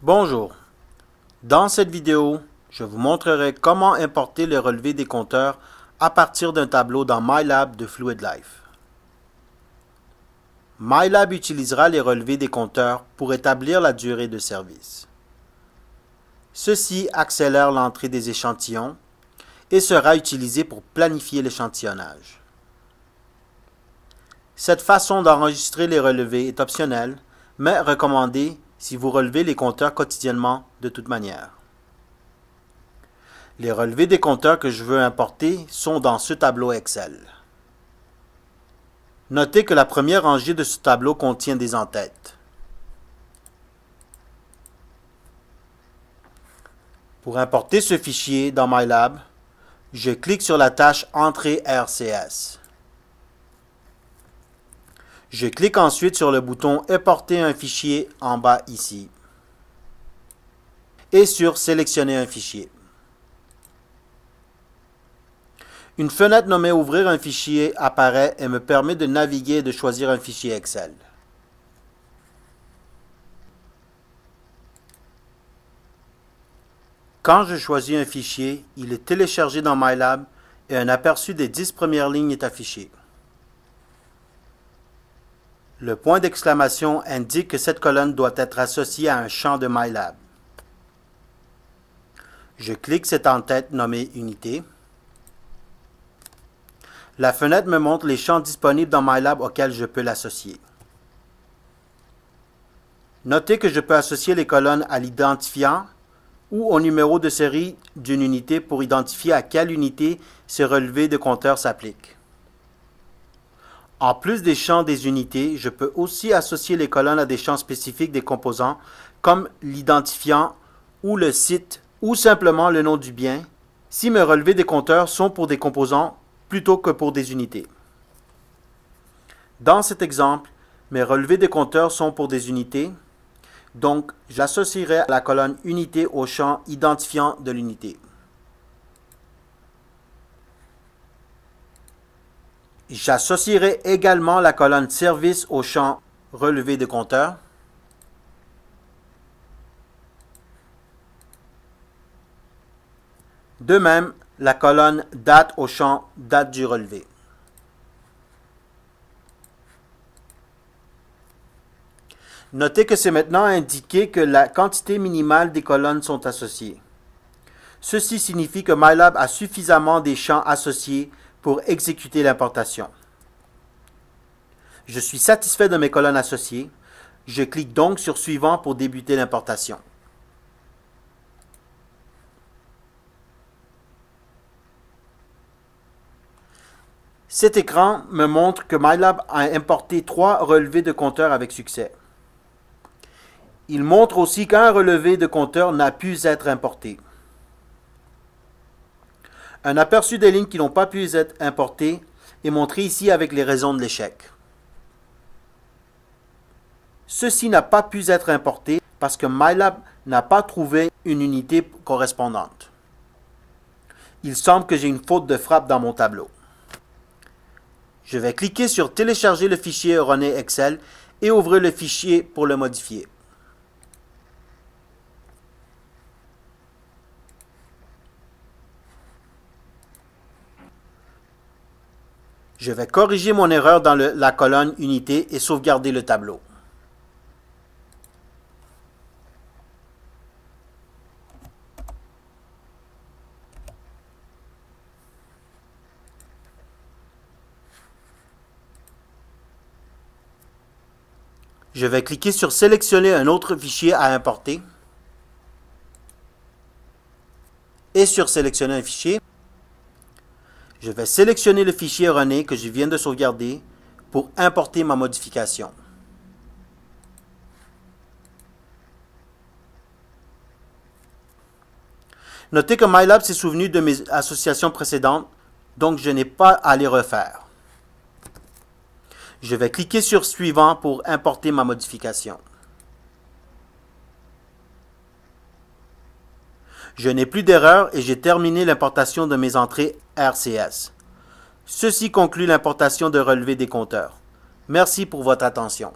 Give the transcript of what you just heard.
Bonjour, dans cette vidéo, je vous montrerai comment importer les relevés des compteurs à partir d'un tableau dans MyLab de FluidLife. MyLab utilisera les relevés des compteurs pour établir la durée de service. Ceci accélère l'entrée des échantillons et sera utilisé pour planifier l'échantillonnage. Cette façon d'enregistrer les relevés est optionnelle, mais recommandée si vous relevez les compteurs quotidiennement de toute manière. Les relevés des compteurs que je veux importer sont dans ce tableau Excel. Notez que la première rangée de ce tableau contient des entêtes. Pour importer ce fichier dans MyLab, je clique sur la tâche Entrée RCS. Je clique ensuite sur le bouton Importer un fichier en bas ici et sur Sélectionner un fichier. Une fenêtre nommée Ouvrir un fichier apparaît et me permet de naviguer et de choisir un fichier Excel. Quand je choisis un fichier, il est téléchargé dans MyLab et un aperçu des 10 premières lignes est affiché. Le point d'exclamation indique que cette colonne doit être associée à un champ de MyLab. Je clique cette en-tête nommée Unité. La fenêtre me montre les champs disponibles dans MyLab auxquels je peux l'associer. Notez que je peux associer les colonnes à l'identifiant ou au numéro de série d'une unité pour identifier à quelle unité ce relevé de compteur s'applique. En plus des champs des unités, je peux aussi associer les colonnes à des champs spécifiques des composants comme l'identifiant ou le site ou simplement le nom du bien si mes relevés des compteurs sont pour des composants plutôt que pour des unités. Dans cet exemple, mes relevés des compteurs sont pour des unités, donc j'associerai la colonne unité au champ identifiant de l'unité. J'associerai également la colonne service au champ relevé de compteur. De même, la colonne date au champ date du relevé. Notez que c'est maintenant indiqué que la quantité minimale des colonnes sont associées. Ceci signifie que MyLab a suffisamment des champs associés pour exécuter l'importation. Je suis satisfait de mes colonnes associées. Je clique donc sur Suivant pour débuter l'importation. Cet écran me montre que MyLab a importé 3 relevés de compteurs avec succès. Il montre aussi qu'un relevé de compteur n'a pu être importé. Un aperçu des lignes qui n'ont pas pu être importées est montré ici avec les raisons de l'échec. Ceci n'a pas pu être importé parce que MyLab n'a pas trouvé une unité correspondante. Il semble que j'ai une faute de frappe dans mon tableau. Je vais cliquer sur Télécharger le fichier erroné Excel et ouvrir le fichier pour le modifier. Je vais corriger mon erreur dans la colonne Unité et sauvegarder le tableau. Je vais cliquer sur Sélectionner un autre fichier à importer et sur Sélectionner un fichier. Je vais sélectionner le fichier erroné que je viens de sauvegarder pour importer ma modification. Notez que MyLab s'est souvenu de mes associations précédentes, donc je n'ai pas à les refaire. Je vais cliquer sur Suivant pour importer ma modification. Je n'ai plus d'erreur et j'ai terminé l'importation de mes entrées RCS. Ceci conclut l'importation de relevés des compteurs. Merci pour votre attention.